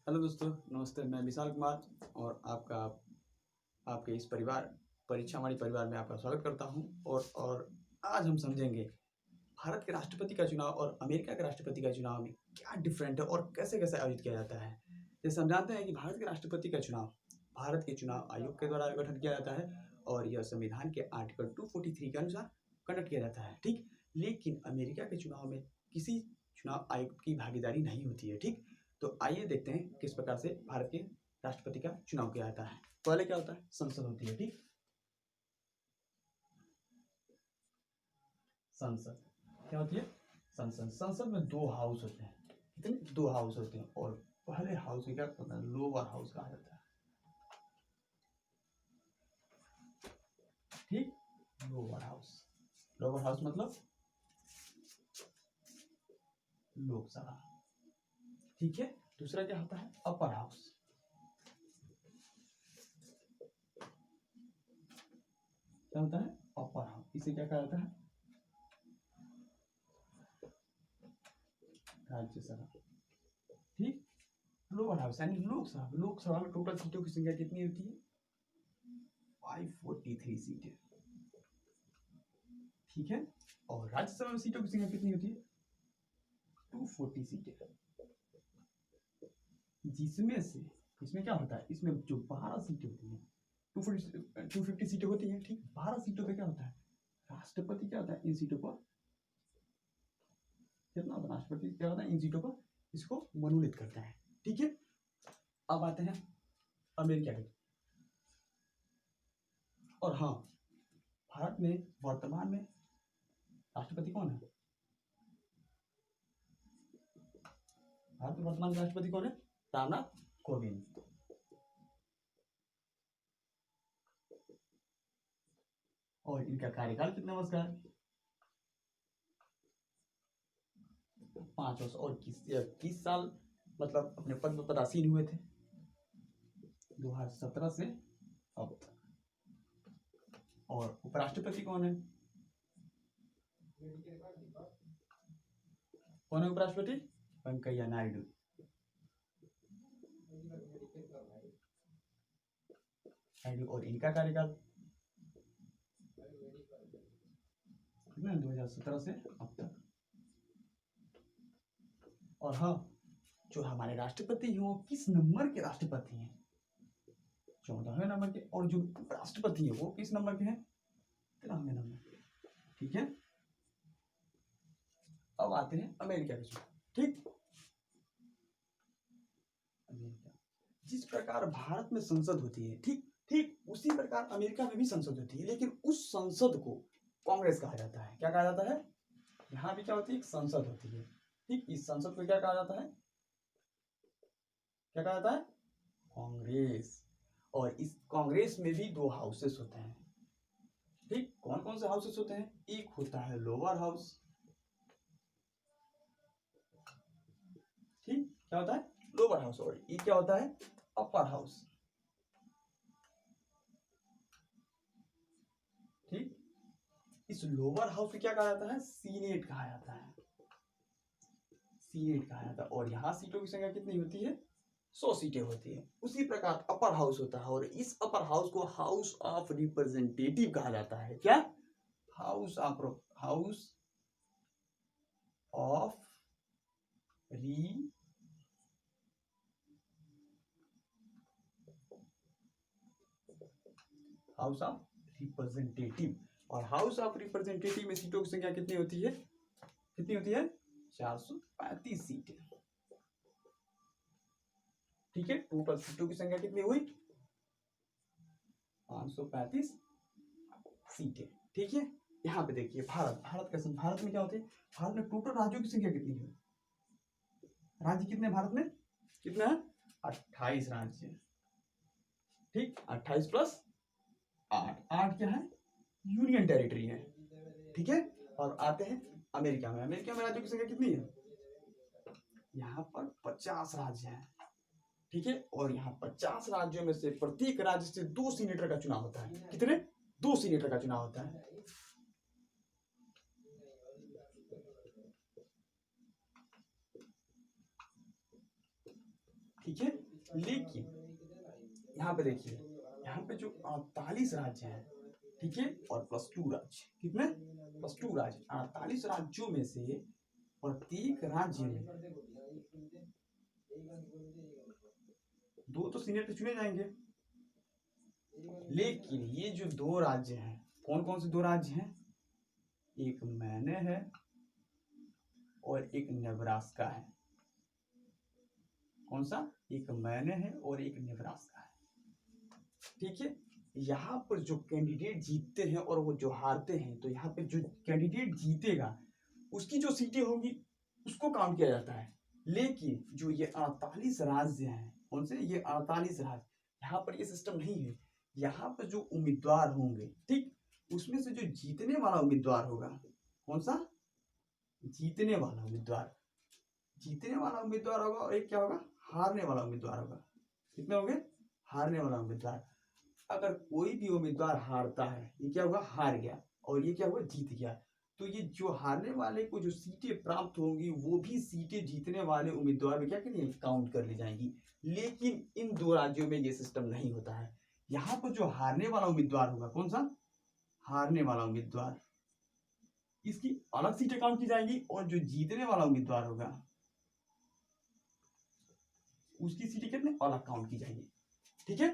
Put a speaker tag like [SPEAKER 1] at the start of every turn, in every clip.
[SPEAKER 1] Hello दोस्तों, नमस्ते। मैं विशाल कुमार और आपके इस परीक्षावाणी परिवार में आपका स्वागत करता हूं। और आज हम समझेंगे भारत के राष्ट्रपति का चुनाव और अमेरिका के राष्ट्रपति का चुनाव में क्या डिफरेंट है और कैसे-कैसे आयोजित किया जाता है। जैसे हम जानते हैं कि भारत के राष्ट्रपति का चुनाव भारत के चुनाव आयोग के द्वारा गठन किया जाता है और यह संविधान के आर्टिकल 243 के अनुसार कंडक्ट किया जाता है, ठीक। लेकिन अमेरिका के चुनाव में किसी चुनाव आयुक्त की भागीदारी नहीं होती है, ठीक। तो आइए देखते हैं किस प्रकार से भारत के राष्ट्रपति का चुनाव किया जाता है। पहले क्या होता है, संसद होती है, ठीक। संसद क्या होती है? संसद में दो हाउस होते हैं। कितने? दो हाउस होते हैं। और पहले हाउस को क्या होता है? लोअर हाउस कहा जाता है, ठीक। लोअर हाउस मतलब लोकसभा, ठीक है। दूसरा क्या होता है? Upper house. क्या होता है? Upper house. इसे क्या कहा जाता है? राज्यसभा, ठीक। लोअर हाउस यानी लोकसभा। लोकसभा में टोटल सीटों की संख्या कितनी होती है? 543 सीटें, ठीक है। और राज्यसभा में सीटों की संख्या कितनी होती है? 240 सीटें, जिसमें से इसमें क्या होता है? इसमें जो 12 सीटें होती हैं, 250 सीटें होती हैं, ठीक। 12 सीटों पे क्या होता है? राष्ट्रपति क्या होता है? इन सीटों पर कितना होता है? राष्ट्रपति क्या होता है? इन सीटों पर इसको मनोनीत करता है, ठीक है। अब आते हैं अमेरिका के। और हाँ, भारत में वर्तमान में राष्ट्रपति कौन है? भारत में वर्तमान राष्ट्रपति कौन है? रामनाथ कोविंद। और इनका कार्यकाल कितना वर्ष का है? 5 वर्ष। और 21 साल मतलब अपने पद पर आसीन हुए थे 2017 से अब तक। और उपराष्ट्रपति कौन है? कौन है उपराष्ट्रपति? वेंकैया नायडू। और इनका कार्यकाल 2017 से अब तक। और हाँ, जो हमारे राष्ट्रपति हैं वो किस नंबर के राष्ट्रपति हैं? 14वें नंबर के। और जो उपराष्ट्रपति है वो किस नंबर के हैं? 13वें नंबर, ठीक है। अब आते हैं अमेरिका के चुनाव, ठीक। अमेरिका जिस प्रकार भारत में संसद होती है, ठीक ठीक उसी प्रकार अमेरिका में भी संसद होती है, लेकिन उस संसद को कांग्रेस कहा जाता है। क्या कहा जाता है? यहाँ भी क्या होती है? एक संसद होती है, ठीक। इस संसद को क्या कहा जाता है? क्या कहा जाता है? कांग्रेस। और इस कांग्रेस में भी दो हाउसेस होते हैं, ठीक। कौन कौन से हाउसेस होते हैं? एक होता है लोअर हाउस, ठीक। क्या होता है? Lower house. और ये क्या होता है? अपर हाउस, ठीक। इस लोअर हाउस को क्या कहा जाता है? सीनेट कहा जाता है, सीनेट कहा जाता है। और यहाँ सीटों की संख्या कितनी होती है? 100 सीटें होती है। उसी प्रकार अपर हाउस होता है और इस अपर हाउस को हाउस ऑफ रिप्रेजेंटेटिव कहा जाता है। क्या? House of representative. और हाउस ऑफ रिप्रेजेंटेटिव में सीटों की संख्या कितनी होती है? कितनी होती है? 435 सीटें, ठीक है। टोटल सीटों की संख्या कितनी हुई? 535 सीटें, ठीक है। यहाँ पे देखिए भारत में क्या होते हैं? भारत में टोटल राज्यों की संख्या कितनी है? राज्य कितने भारत में? कितना है? 28 राज्य, ठीक। 28 प्लस 8, 8 क्या है? यूनियन टेरिटरी है, ठीक है। और आते हैं अमेरिका में। अमेरिका में राज्यों की संख्या कितनी है? यहाँ पर 50 राज्य हैं, ठीक है। और यहाँ 50 राज्यों में से प्रत्येक राज्य से 2 सीनेटर का चुनाव होता है। कितने? 2 सीनेटर का चुनाव होता है, ठीक है। लेकिन यहाँ पे देखिए, यहाँ पे जो 48 राज्य हैं, ठीक है, और +2 राज्य, कितने +2 राज्य, 48 राज्यों में से प्रत्येक राज्य में 2 तो सीनेट चुने जाएंगे। लेकिन ये जो 2 राज्य हैं, कौन कौन से 2 राज्य हैं? एक मैने है और एक नेब्रास्का है। कौन सा? एक मैने है और एक नेब्रास्का है, ठीक है। यहाँ पर जो कैंडिडेट जीतते हैं और वो जो हारते हैं, तो यहाँ पे जो कैंडिडेट जीतेगा उसकी जो सीटें होंगी उसको काउंट किया जाता है। लेकिन जो ये 48 राज्य हैं, कौन से? ये 48 राज्य, यहाँ पर ये सिस्टम नहीं है। यहाँ पर जो उम्मीदवार होंगे, ठीक, उसमें से जो जीतने वाला उम्मीदवार होगा, कौन सा? जीतने वाला उम्मीदवार, जीतने वाला उम्मीदवार होगा, और एक क्या होगा? हारने वाला उम्मीदवार होगा। कितने होंगे? हारने वाला उम्मीदवार। अगर कोई भी उम्मीदवार हारता है, ये क्या होगा? हार गया, और ये क्या हुआ? जीत गया। तो ये जो हारने वाले को जो सीटें प्राप्त होंगी, वो भी सीटें जीतने वाले उम्मीदवार में क्या करेंगे? काउंट कर ली जाएंगी। लेकिन इन 2 राज्यों में ये सिस्टम नहीं होता है। यहाँ पर जो हारने वाला उम्मीदवार होगा, कौन सा? हारने वाला उम्मीदवार, इसकी अलग सीटें काउंट की जाएंगी, और जो जीतने वाला उम्मीदवार होगा उसकी सीटें कितने? अलग काउंट की जाएंगी, ठीक है।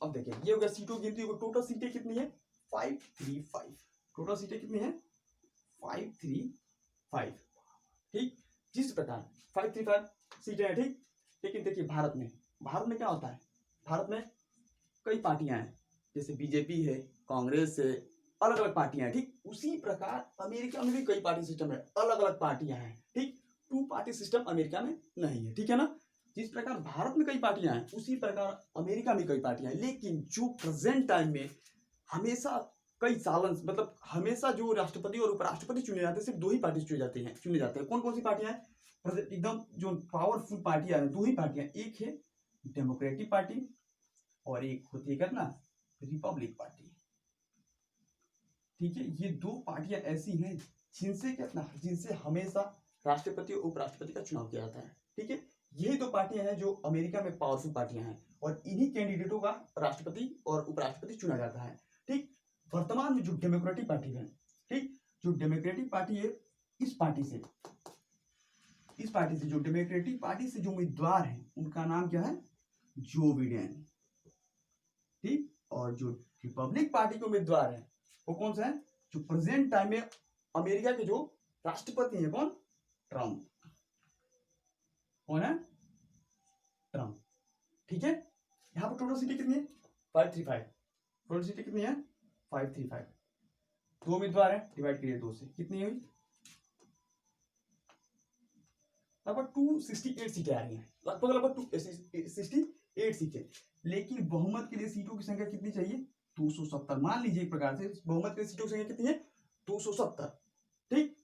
[SPEAKER 1] अब देखिए, ये हो गया सीटों की गिनती। टोटल सीटें कितनी है? 535। टोटल सीटें कितनी है? 535, ठीक। जिस प्रकार 535 सीटें हैं, ठीक। लेकिन देखिए, भारत में क्या होता है? भारत में कई पार्टियां हैं, जैसे बीजेपी है, कांग्रेस है, अलग अलग पार्टियां हैं, ठीक। उसी प्रकार अमेरिका में भी कई पार्टी सिस्टम है, अलग अलग पार्टियां हैं, ठीक। 2 पार्टी सिस्टम अमेरिका में नहीं है, ठीक है ना। जिस प्रकार भारत में कई पार्टियां हैं, उसी प्रकार अमेरिका में कई पार्टियां हैं। लेकिन जो प्रेजेंट टाइम में हमेशा कई सालों, मतलब हमेशा जो राष्ट्रपति और उपराष्ट्रपति चुने जाते हैं, सिर्फ 2 ही पार्टी चुने जाते हैं। कौन कौन सी पार्टियां हैं? एकदम जो पावरफुल पार्टियां हैं, 2 ही पार्टियां, एक है डेमोक्रेटिक पार्टी और एक होती है कितना? रिपब्लिक पार्टी, ठीक है। ये 2 पार्टियां ऐसी हैं जिनसे हमेशा राष्ट्रपति और उपराष्ट्रपति का चुनाव किया जाता है, ठीक है। यही 2 पार्टियां हैं जो अमेरिका में पावरफुल पार्टियां हैं, और इन्हीं कैंडिडेटों का राष्ट्रपति और उपराष्ट्रपति चुना जाता है, ठीक। वर्तमान में जो डेमोक्रेटिक पार्टी है, ठीक, जो डेमोक्रेटिक पार्टी है, इस पार्टी से जो डेमोक्रेटिक पार्टी से जो उम्मीदवार हैं, उनका नाम क्या है? जो बिडेन, ठीक। और जो रिपब्लिक पार्टी के उम्मीदवार हैं, वो कौन सा है? जो प्रेजेंट टाइम में अमेरिका के जो राष्ट्रपति हैं, कौन? ट्रम्प। कौन है? ट्रम्प, ठीक है। यहाँ पर टोटल सीटें कितनी है? 535। टोटल सीटें कितनी है? 535। 2 उम्मीदवार है, डिवाइड करिए 2 से, कितनी हुई? लगभग 268 सीटें आ रही हैं, लगभग 268 सीटें। लेकिन बहुमत के लिए सीटों की संख्या कितनी चाहिए? 270। मान लीजिए एक प्रकार से बहुमत के लिए सीटों की संख्या कितनी है? 270, ठीक।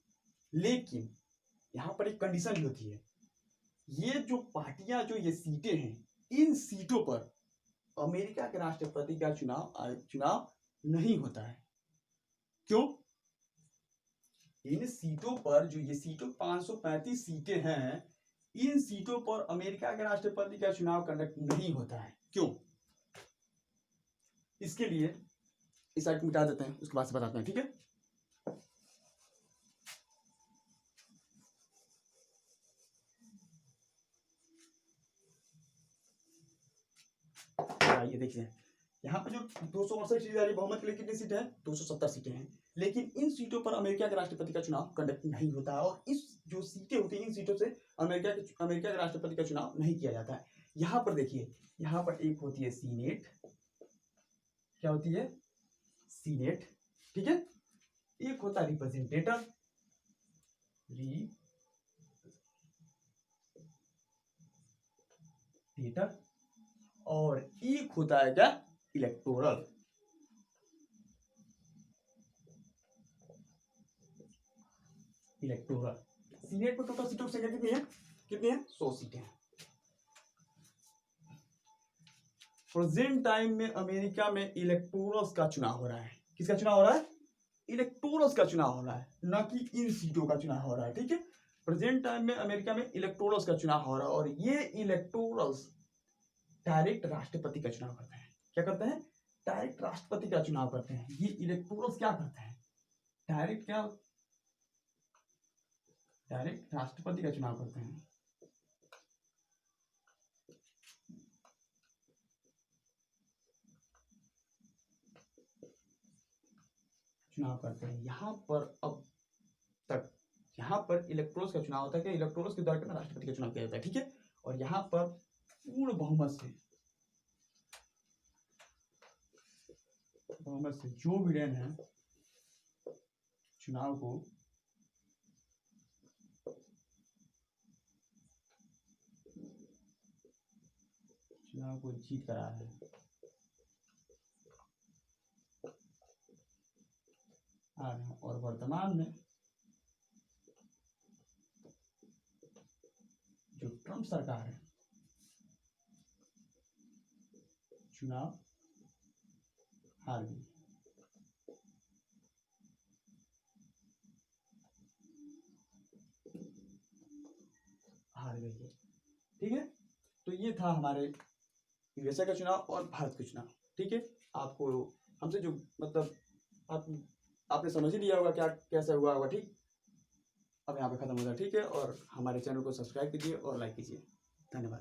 [SPEAKER 1] लेकिन यहाँ पर एक कंडीशन भी होती है, ये जो पार्टियां, जो ये सीटें हैं, इन सीटों पर अमेरिका के राष्ट्रपति का चुनाव नहीं होता है। क्यों? इन सीटों पर, जो ये सीटों 535 सीटें हैं, इन सीटों पर अमेरिका के राष्ट्रपति का चुनाव कंडक्ट नहीं होता है। क्यों? इसके लिए इस साइड मिटा देते हैं, उसके बाद से बताते हैं, ठीक है। ये देखिए, यहाँ पे जो 268 सीटें आ रही, बहुमत के लिए कितनी सीटें हैं? 270 सीटें हैं। लेकिन इन सीटों पर अमेरिका के राष्ट्रपति का चुनाव कंडक्ट नहीं होता है, और इस जो सीटें होती हैं, इन सीटों से अमेरिका के राष्ट्रपति का चुनाव नहीं किया जाता है। यहाँ पर देखिए, यहाँ पर एक होती है सीनेट, क्या होती है? सीनेट, ठीक है। एक होता है रिप्रेजेंटेटिव, और एक होता है क्या? इलेक्टोरल। सीनेट पर टोटल सीटों की संख्या कितनी है? 100 सीटें हैं। प्रेजेंट टाइम में अमेरिका में इलेक्टोरल्स का चुनाव हो रहा है। किसका चुनाव हो रहा है? इलेक्टोरल्स का चुनाव हो रहा है, न कि इन सीटों का चुनाव हो रहा है, ठीक है। प्रेजेंट टाइम में अमेरिका में इलेक्टोरल्स का चुनाव हो रहा है और ये इलेक्टोरल्स डायरेक्ट राष्ट्रपति का चुनाव करते हैं। क्या करते हैं? डायरेक्ट राष्ट्रपति का चुनाव करते हैं। ये इलेक्टोरल्स क्या करते हैं? डायरेक्ट राष्ट्रपति का चुनाव करते हैं। यहाँ पर अब तक यहाँ पर इलेक्टोरल्स का चुनाव होता है कि इलेक्टोरल्स के द्वारा राष्ट्रपति का चुनाव किया जाता है, ठीक है। और यहाँ पर पूर्ण बहुमत से जो बिडेन है चुनाव को जीत कर आ रहे हैं। और वर्तमान में जो ट्रम्प सरकार है चुनाव हार गई। है, ठीक है। तो ये था हमारे यूएसए का चुनाव और भारत का चुनाव, ठीक है। आपको हमसे जो मतलब आपने समझ ही लिया होगा क्या कैसे हुआ होगा, ठीक। अब यहाँ पे खत्म होगा, ठीक है। और हमारे चैनल को सब्सक्राइब कीजिए और लाइक कीजिए। धन्यवाद।